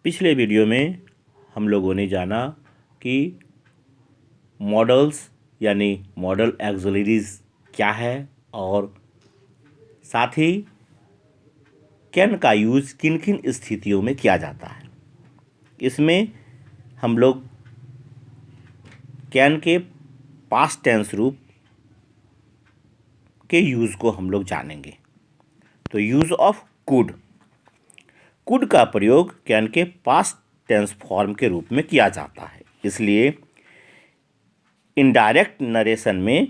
पिछले वीडियो में हम लोगों ने जाना कि मॉडल्स यानी मॉडल ऑक्सिलरीज क्या है और साथ ही कैन का यूज़ किन किन स्थितियों में किया जाता है। इसमें हम लोग कैन के पास्ट टेंस रूप के यूज़ को हम लोग जानेंगे। तो यूज़ ऑफ कुड का प्रयोग कैन के पास्ट टेंस फॉर्म के रूप में किया जाता है। इसलिए इनडायरेक्ट नरेशन में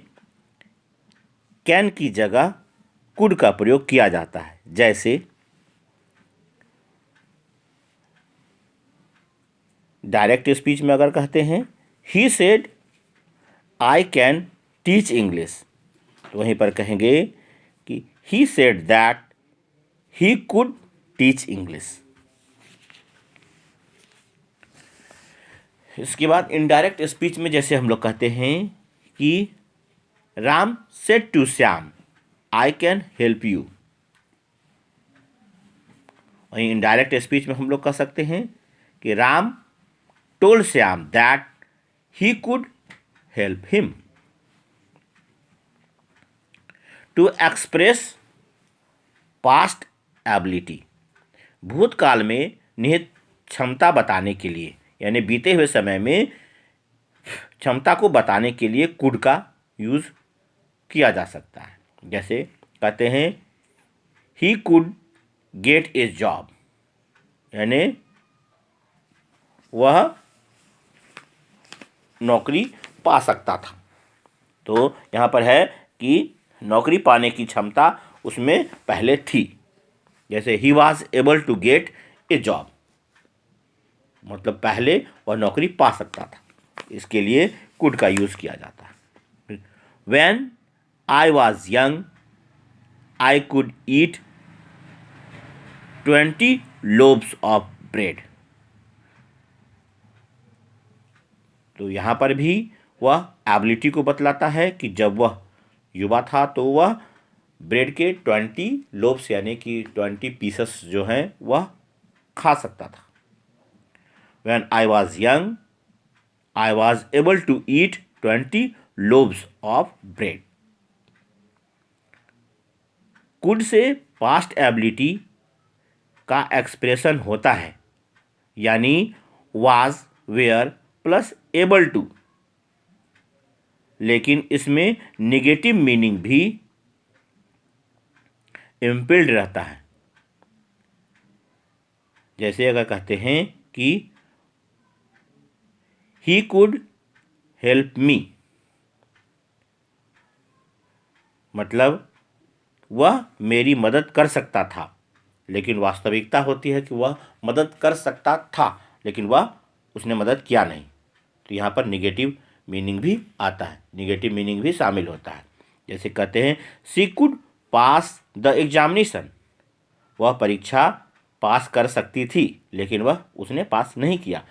कैन की जगह कुड का प्रयोग किया जाता है। जैसे डायरेक्ट स्पीच में अगर कहते हैं he said I can teach English, तो वहीं पर कहेंगे कि he said that he could teach English. इसके बाद इनडायरेक्ट स्पीच में जैसे हम लोग कहते हैं कि Ram said to Shyam I can help you, वहीं इनडायरेक्ट स्पीच में हम लोग कह सकते हैं कि Ram told Shyam that he could help him. To express past ability, भूतकाल में निहित क्षमता बताने के लिए यानी बीते हुए समय में क्षमता को बताने के लिए कुड का यूज़ किया जा सकता है। जैसे कहते हैं he could get a job, यानी वह नौकरी पा सकता था। तो यहाँ पर है कि नौकरी पाने की क्षमता उसमें पहले थी। जैसे he was able to get a job, मतलब पहले वह नौकरी पा सकता था, इसके लिए कुड का यूज़ किया जाता है। When I was young I could eat 20 lobes of bread, तो यहाँ पर भी वह एबिलिटी को बतलाता है कि जब वह युवा था तो वह ब्रेड के 20 लोब्स यानी कि 20 पीसेस जो हैं वह खा सकता था। When I was young, I was able to eat 20 loaves of bread. Could से पास्ट एबिलिटी का एक्सप्रेशन होता है, यानी was, were plus able to, लेकिन इसमें निगेटिव मीनिंग भी इम्पिल्ड रहता है। जैसे अगर कहते हैं कि ही कुड हेल्प मी, मतलब वह मेरी मदद कर सकता था, लेकिन वास्तविकता होती है कि वह मदद कर सकता था लेकिन उसने मदद किया नहीं। तो यहाँ पर निगेटिव मीनिंग भी आता है, निगेटिव मीनिंग भी शामिल होता है। जैसे कहते हैं she could pass the examination, वह परीक्षा पास कर सकती थी लेकिन उसने पास नहीं किया।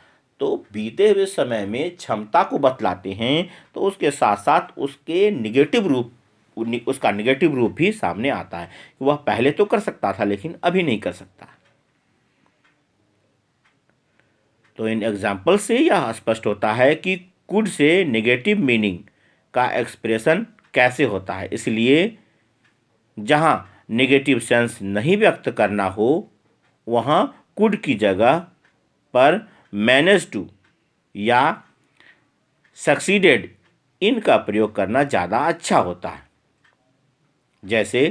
तो बीते हुए समय में क्षमता को बतलाते हैं तो उसके साथ साथ उसका निगेटिव रूप भी सामने आता है कि वह पहले तो कर सकता था लेकिन अभी नहीं कर सकता। तो इन एग्जाम्पल से यह स्पष्ट होता है कि कुड से नेगेटिव मीनिंग का एक्सप्रेशन कैसे होता है। इसलिए जहाँ नेगेटिव सेंस नहीं व्यक्त करना हो वहाँ कुड की जगह पर मैनेज टू या सक्सीडेड इन का प्रयोग करना ज़्यादा अच्छा होता है। जैसे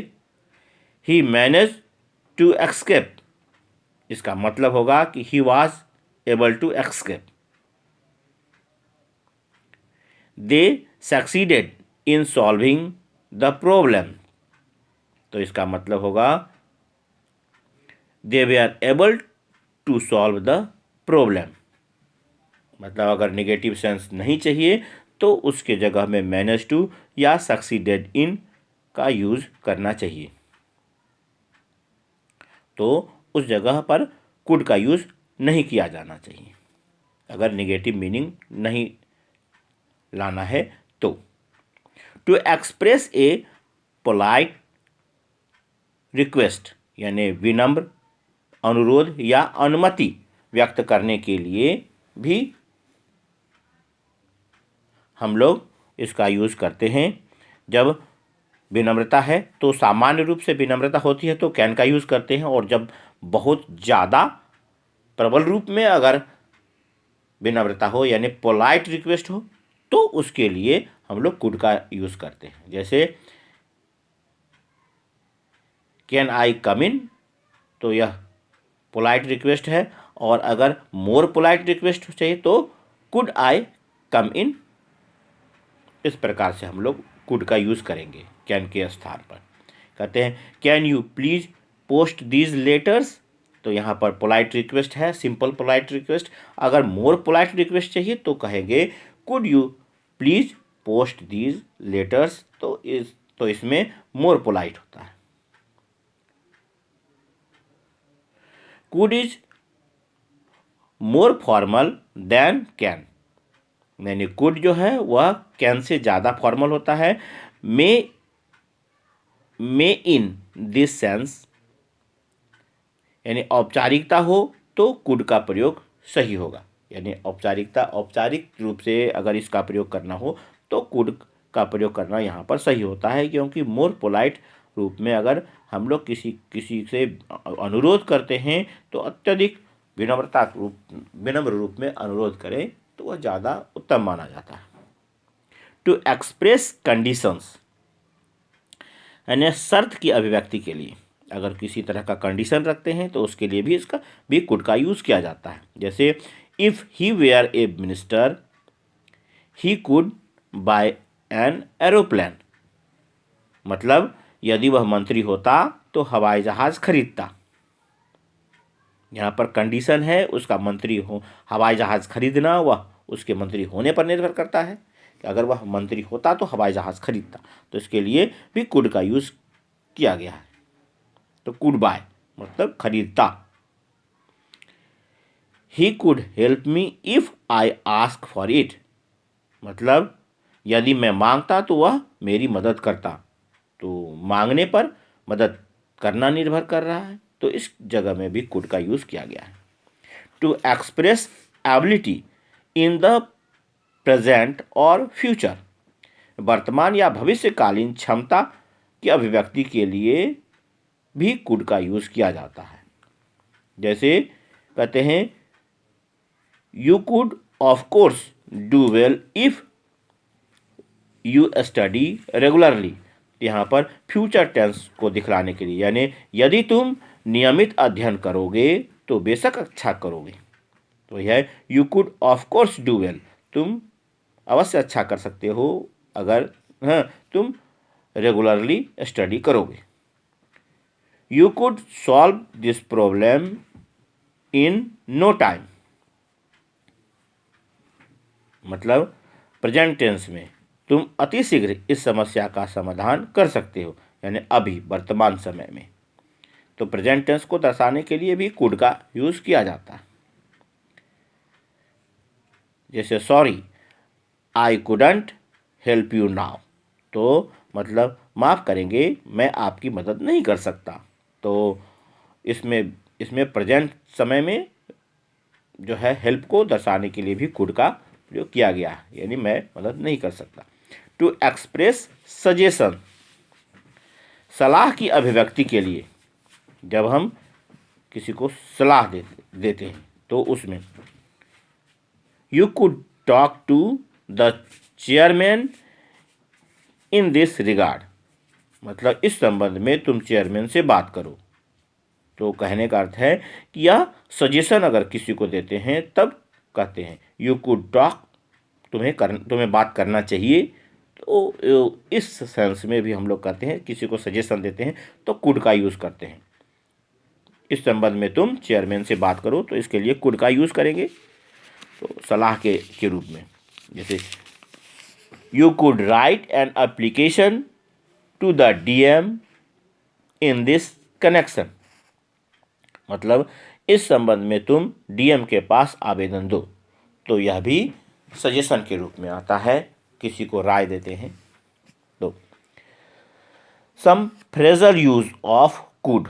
ही मैनेज टू एस्केप, इसका मतलब होगा कि he was able to escape. They succeeded in solving the problem, तो इसका मतलब होगा they were able to solve the problem. मतलब अगर नेगेटिव सेंस नहीं चाहिए तो उसके जगह में मैनेज टू या सक्सीडेड इन का यूज़ करना चाहिए। तो उस जगह पर कुड का यूज़ नहीं किया जाना चाहिए अगर नेगेटिव मीनिंग नहीं लाना है तो। To express a polite request यानी विनम्र अनुरोध या अनुमति व्यक्त करने के लिए भी हम लोग इसका यूज़ करते हैं। जब विनम्रता है तो सामान्य रूप से विनम्रता होती है तो कैन का यूज़ करते हैं, और जब बहुत ज़्यादा प्रबल रूप में अगर विनम्रता हो यानी पोलाइट रिक्वेस्ट हो तो उसके लिए हम लोग कुड का यूज़ करते हैं। जैसे कैन आई कम इन, तो यह पोलाइट रिक्वेस्ट है, और अगर मोर पोलाइट रिक्वेस्ट चाहिए तो कुड आई कम इन। इस प्रकार से हम लोग कुड का यूज़ करेंगे कैन के स्थान पर। कहते हैं can you please post these letters, तो यहाँ पर पोलाइट रिक्वेस्ट है, सिंपल पोलाइट रिक्वेस्ट। अगर मोर पोलाइट रिक्वेस्ट चाहिए तो कहेंगे could you please post these letters, तो इसमें मोर पोलाइट होता है। Could is more formal than can, यानी कुड जो है वह कैन से ज़्यादा फॉर्मल होता है। मे इन दिस सेंस, यानी औपचारिकता हो तो कुड का प्रयोग सही होगा, यानी औपचारिक रूप से अगर इसका प्रयोग करना हो तो कुड का प्रयोग करना यहाँ पर सही होता है, क्योंकि मोर पोलाइट रूप में अगर हम लोग किसी से अनुरोध करते हैं तो अत्यधिक विनम्र रूप में अनुरोध करें तो वह ज़्यादा उत्तम माना जाता है। टू एक्सप्रेस कंडीशंस, यानी शर्त की अभिव्यक्ति के लिए अगर किसी तरह का कंडीशन रखते हैं तो उसके लिए भी इसका भी कुड का यूज़ किया जाता है। जैसे if he were a minister he could buy an aeroplane, मतलब यदि वह मंत्री होता तो हवाई जहाज़ खरीदता। यहाँ पर कंडीशन है उसका मंत्री हो, हवाई जहाज़ खरीदना वह उसके मंत्री होने पर निर्भर करता है कि अगर वह मंत्री होता तो हवाई जहाज़ खरीदता, तो इसके लिए भी कुड का यूज़ किया गया है। तो कुड बाय मतलब खरीदता। ही could help me if I ask for it, मतलब यदि मैं मांगता तो वह मेरी मदद करता। तो मांगने पर मदद करना निर्भर कर रहा है, तो इस जगह में भी कुड का यूज़ किया गया है। To express ability in the present और फ्यूचर, वर्तमान या भविष्यकालीन क्षमता की अभिव्यक्ति के लिए भी कुड का यूज़ किया जाता है। जैसे कहते हैं you could of course do well if you study regularly, यहाँ पर फ्यूचर टेंस को दिखलाने के लिए, यानी यदि तुम नियमित अध्ययन करोगे तो बेशक अच्छा करोगे। तो यह you could of course do well, तुम अवश्य अच्छा कर सकते हो अगर तुम रेगुलरली स्टडी करोगे। You could solve this problem in no time, मतलब प्रेजेंट टेंस में तुम अतिशीघ्र इस समस्या का समाधान कर सकते हो, यानी अभी वर्तमान समय में। तो प्रेजेंट टेंस को दर्शाने के लिए भी कुड का यूज़ किया जाता है। जैसे sorry I couldn't help you now, तो मतलब माफ़ करेंगे मैं आपकी मदद नहीं कर सकता। तो इसमें प्रेजेंट समय में जो है हेल्प को दर्शाने के लिए भी कुड का प्रयोग किया गया है, यानी मैं मदद नहीं कर सकता। टू एक्सप्रेस सजेशन, सलाह की अभिव्यक्ति के लिए जब हम किसी को सलाह देते हैं तो उसमें you could talk to the chairman in this regard, मतलब इस संबंध में तुम चेयरमैन से बात करो। तो कहने का अर्थ है कि यह सजेशन अगर किसी को देते हैं तब कहते हैं यू कुड टॉक, तुम्हें बात करना चाहिए। तो इस सेंस में भी हम लोग कहते हैं किसी को सजेशन देते हैं तो कुड का यूज़ करते हैं। इस संबंध में तुम चेयरमैन से बात करो, तो इसके लिए कुड का यूज़ करेंगे तो सलाह के रूप में। जैसे you could write an application to the DM in this connection, मतलब इस संबंध में तुम डीएम के पास आवेदन दो। तो यह भी सजेशन के रूप में आता है, किसी को राय देते हैं। तो सम फ्रेजल यूज ऑफ कुड,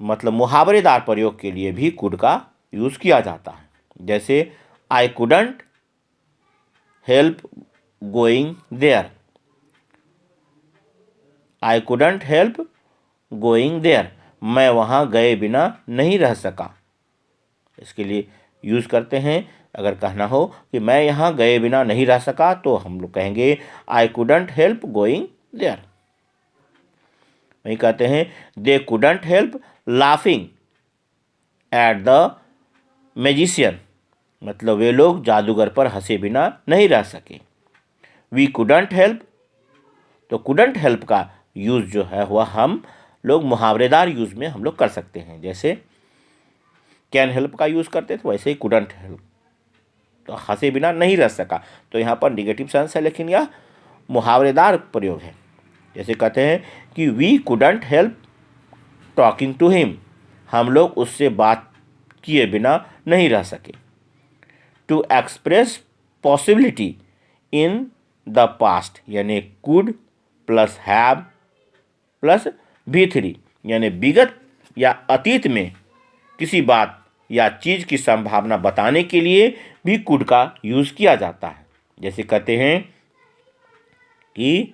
मतलब मुहावरेदार प्रयोग के लिए भी कुड का यूज़ किया जाता है। जैसे I couldn't help going there, I couldn't help going there, मैं वहाँ गए बिना नहीं रह सका। इसके लिए यूज़ करते हैं। अगर कहना हो कि मैं यहाँ गए बिना नहीं रह सका तो हम लोग कहेंगे I couldn't help going there. वहीं कहते हैं they couldn't help laughing at the magician, मतलब वे लोग जादूगर पर हंसे बिना नहीं रह सके। वी कुडंट हेल्प, तो कुडंट हेल्प का यूज़ जो है वह हम लोग मुहावरेदार यूज़ में हम लोग कर सकते हैं। जैसे कैन हेल्प का यूज़ करते थे वैसे ही कुडंट हेल्प, तो हंसे बिना नहीं रह सका, तो यहाँ पर निगेटिव सेंस है लेकिन यह मुहावरेदार प्रयोग है। जैसे कहते हैं कि we couldn't help talking to him, हम लोग उससे बात किए बिना नहीं रह सके। To express possibility in the past, यानी कुड प्लस हैव प्लस भी3, यानी विगत या अतीत में किसी बात या चीज़ की संभावना बताने के लिए भी कुड का यूज़ किया जाता है। जैसे कहते हैं कि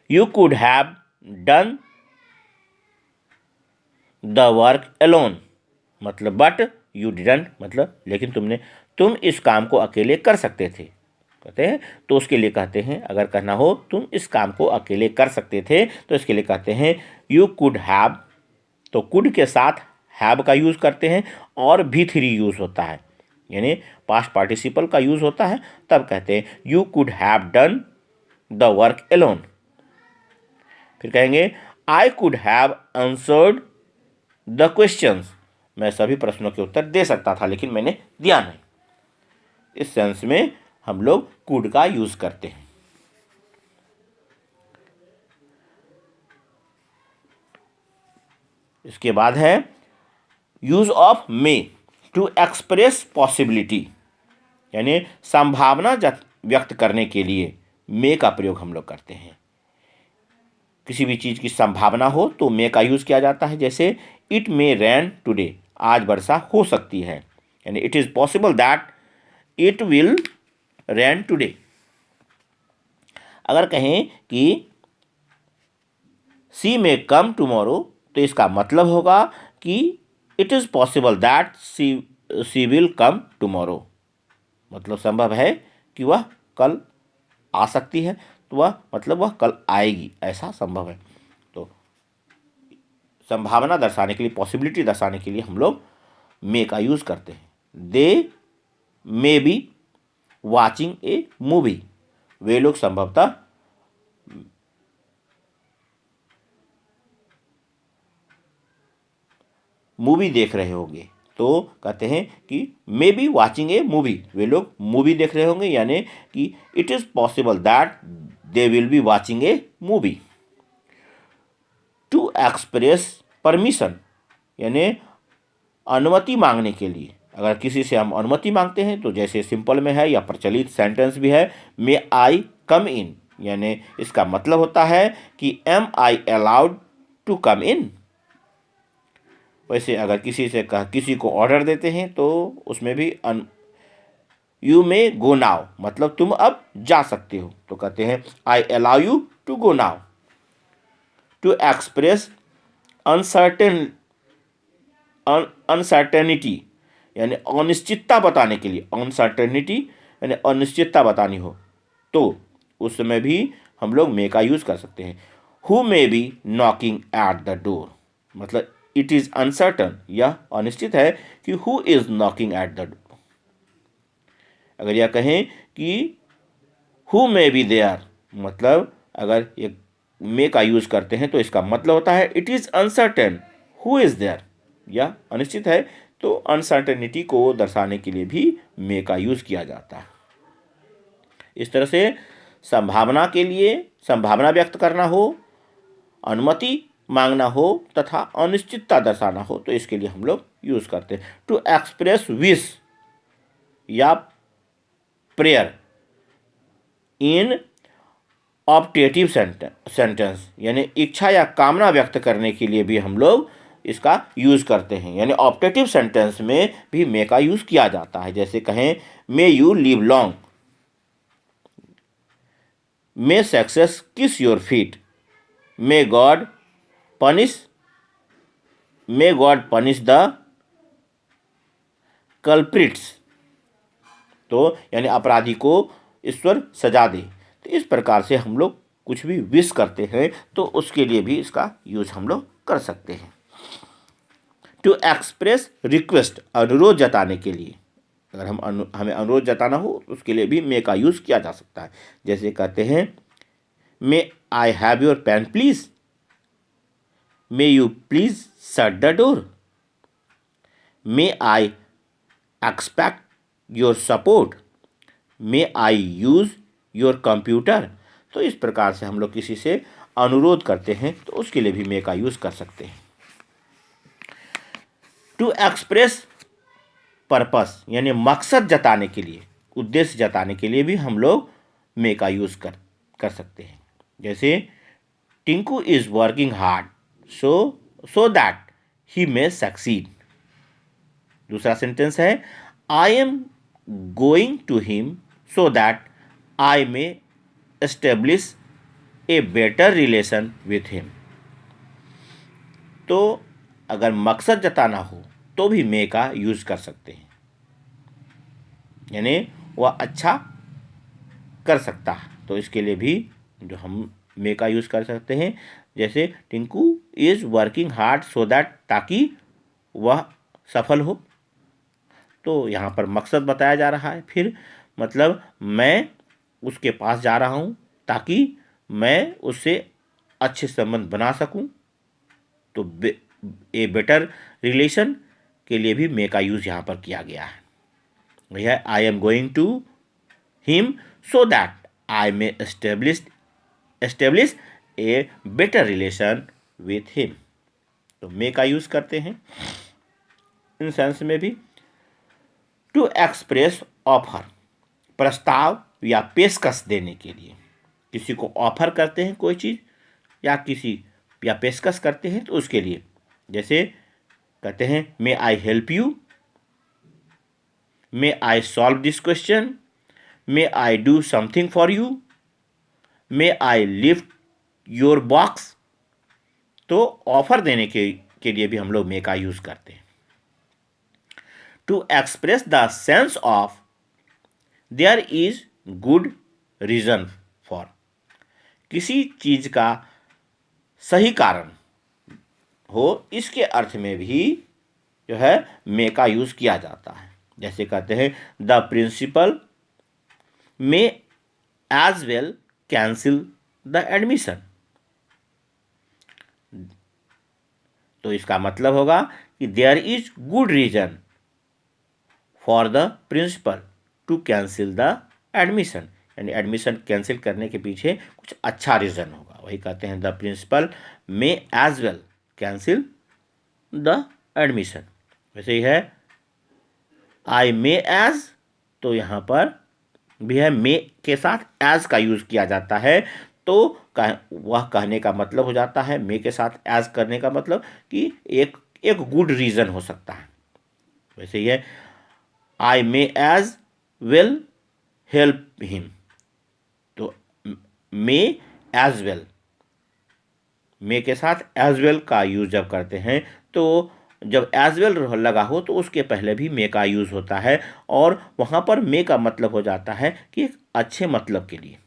you could have done the work alone, मतलब बट यू डिडंट, मतलब लेकिन तुम इस काम को अकेले कर सकते थे, कहते हैं तो उसके लिए कहते हैं, अगर कहना हो तुम इस काम को अकेले कर सकते थे तो इसके लिए कहते हैं यू कुड हैव, तो कुड के साथ हैव का यूज़ करते हैं और भी3 यूज़ होता है, यानी पास्ट पार्टिसिपल का यूज़ होता है, तब कहते हैं you could have done the work alone. फिर कहेंगे I could have answered the questions, मैं सभी प्रश्नों के उत्तर दे सकता था लेकिन मैंने दिया नहीं। इस सेंस में हम लोग कुड का यूज़ करते हैं। इसके बाद है use of may to express possibility, यानी संभावना व्यक्त करने के लिए मे का प्रयोग हम लोग करते हैं। किसी भी चीज़ की संभावना हो तो मे का यूज़ किया जाता है। जैसे इट मे रेन टुडे, आज वर्षा हो सकती है, यानी it is possible that it will rain today. अगर कहें कि सी मे कम टुमारो, तो इसका मतलब होगा कि it is possible that she will come tomorrow, मतलब संभव है कि वह कल आ सकती है, तो वह मतलब वह कल आएगी, ऐसा संभव है। तो संभावना दर्शाने के लिए, पॉसिबिलिटी दर्शाने के लिए हम लोग मे का यूज़ करते हैं। They may be watching a movie, वे लोग संभवतः मूवी देख रहे होंगे, तो कहते हैं कि may be watching a movie, वे लोग मूवी देख रहे होंगे, यानी कि it is possible that they will be watching a movie. To express permission, यानी अनुमति मांगने के लिए, अगर किसी से हम अनुमति मांगते हैं तो जैसे सिंपल में है या प्रचलित सेंटेंस भी है, मे आई कम इन, यानी इसका मतलब होता है कि am I allowed to come in. वैसे अगर किसी को ऑर्डर देते हैं तो उसमें भी यू मे गो नाउ, मतलब तुम अब जा सकते हो, तो कहते हैं I allow you to go now. To express uncertainty, यानी अनिश्चितता बताने के लिए, अनसर्टेनिटी यानी अनिश्चितता बतानी हो तो उस समय भी हम लोग मे का यूज़ कर सकते हैं। Who may be knocking at the door, मतलब इट इज़ अनसर्टन, यह अनिश्चित है कि who is knocking at the door. अगर यह कहें कि हु मे बी देयर, मतलब अगर एक मे का यूज़ करते हैं तो इसका मतलब होता है it is uncertain who is there, यह अनिश्चित है, तो अनसर्टेनिटी को दर्शाने के लिए भी मे का यूज़ किया जाता है। इस तरह से संभावना के लिए, संभावना व्यक्त करना हो, अनुमति मांगना हो तथा अनिश्चितता दर्शाना हो तो इसके लिए हम लोग यूज़ करते हैं। टू एक्सप्रेस विश या प्रेयर इन ऑप्टेटिव सेंटेंस, यानी इच्छा या कामना व्यक्त करने के लिए भी हम लोग इसका यूज़ करते हैं, यानी ऑप्टेटिव सेंटेंस में भी मे का यूज़ किया जाता है। जैसे कहें may you live long, may success किस your feet, may God punish may God punish the culprits, तो यानी अपराधी को ईश्वर सजा दे। तो इस प्रकार से हम लोग कुछ भी विश करते हैं तो उसके लिए भी इसका यूज हम लोग कर सकते हैं। टू एक्सप्रेस रिक्वेस्ट, अनुरोध जताने के लिए, अगर हमें अनुरोध जताना हो तो उसके लिए भी मे का यूज़ किया जा सकता है। जैसे कहते हैं may I have your pen please, may you please shut the door, may I expect your support, may I use your computer. तो इस प्रकार से हम लोग किसी से अनुरोध करते हैं तो उसके लिए भी मे का यूज़ कर सकते हैं। टू एक्सप्रेस पर्पस, यानी मकसद जताने के लिए, उद्देश्य जताने के लिए भी हम लोग मे का यूज़ कर सकते हैं। जैसे Tinku is working hard so that he may succeed. दूसरा सेंटेंस है I am going to him so that I may establish a better relation with him. तो अगर मकसद जताना हो तो भी मे का यूज़ कर सकते हैं, यानी वह अच्छा कर सकता है तो इसके लिए भी जो हम मे का यूज़ कर सकते हैं। जैसे Tinku is working hard so that, ताकि वह सफल हो, तो यहाँ पर मकसद बताया जा रहा है। फिर मतलब मैं उसके पास जा रहा हूँ ताकि मैं उससे अच्छे संबंध बना सकूँ, तो ए बेटर रिलेशन के लिए भी मे का यूज़ यहाँ पर किया गया है। भैया I am going to him so that I may establish a better relation with him. तो मे का यूज़ करते हैं इन सेंस में भी। टू एक्सप्रेस ऑफर, प्रस्ताव या पेशकश देने के लिए, किसी को ऑफर करते हैं कोई चीज़ या पेशकश करते हैं तो उसके लिए। जैसे कहते हैं may I help you, may I solve this question, may I do something for you, may I lift your box. तो ऑफर देने के लिए भी हम लोग मे का यूज़ करते हैं। To express the sense of there is good reason for, किसी चीज़ का सही कारण हो, इसके अर्थ में भी जो है मे का यूज़ किया जाता है। जैसे कहते हैं the principal may as well cancel the admission. तो इसका मतलब होगा कि there is good reason for the principal to cancel the admission, यानी एडमिशन कैंसिल करने के पीछे कुछ अच्छा रीज़न होगा। वही कहते हैं the principal may as well cancel the admission. वैसे ही है आई मे एज, तो यहाँ पर भी है मे के साथ एज का यूज़ किया जाता है, तो वह कहने का मतलब हो जाता है मे के साथ एज करने का मतलब कि एक गुड रीज़न हो सकता है। वैसे ही है आई may as well help him, तो मे एज वेल, मे के साथ एज वेल का यूज़ जब करते हैं तो जब एज वेल लगा हो तो उसके पहले भी मे का यूज़ होता है, और वहाँ पर मे का मतलब हो जाता है कि एक अच्छे मतलब के लिए।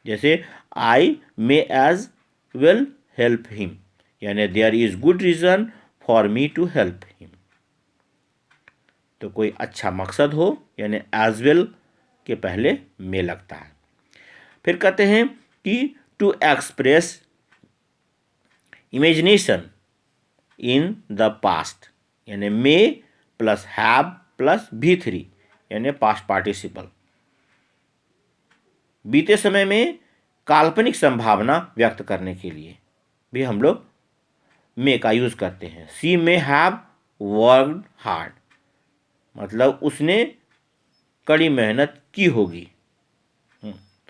जैसे I may as well help him, यानी there is good reason for me to help him. तो कोई अच्छा मकसद हो यानी एज वेल के पहले मे लगता है। फिर कहते हैं कि to express imagination in the past, यानी मे प्लस हैव प्लस V3, यानी पास्ट पार्टिसिपल। बीते समय में काल्पनिक संभावना व्यक्त करने के लिए भी हम लोग मे का यूज़ करते हैं। सी मे हैव वर्कड हार्ड, मतलब उसने कड़ी मेहनत की होगी,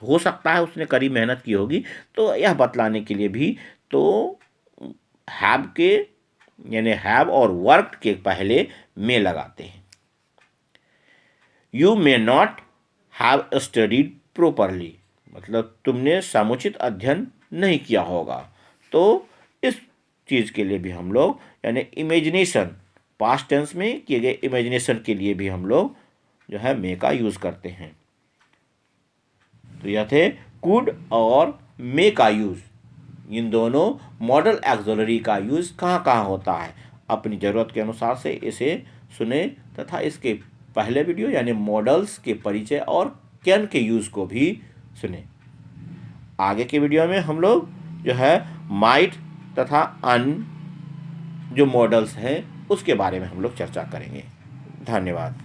हो सकता है उसने कड़ी मेहनत की होगी, तो यह बतलाने के लिए भी तो हैव के यानी हैव और वर्क के पहले में लगाते हैं। You may not have studied properly, मतलब तुमने समुचित अध्ययन नहीं किया होगा। तो इस चीज़ के लिए भी हम लोग यानी इमेजिनेशन, पास्ट टेंस में किए गए इमेजिनेशन के लिए भी हम लोग जो है मे का यूज़ करते हैं। तो यह थे कुड और मे का यूज़। इन दोनों मॉडल ऑक्सिलरी का यूज़ कहाँ कहाँ होता है, अपनी ज़रूरत के अनुसार से इसे सुने तथा इसके पहले वीडियो यानी मॉडल्स के परिचय और कैन के यूज़ को भी सुने। आगे के वीडियो में हम लोग जो है माइट तथा अन जो मॉडल्स हैं उसके बारे में हम लोग चर्चा करेंगे। धन्यवाद।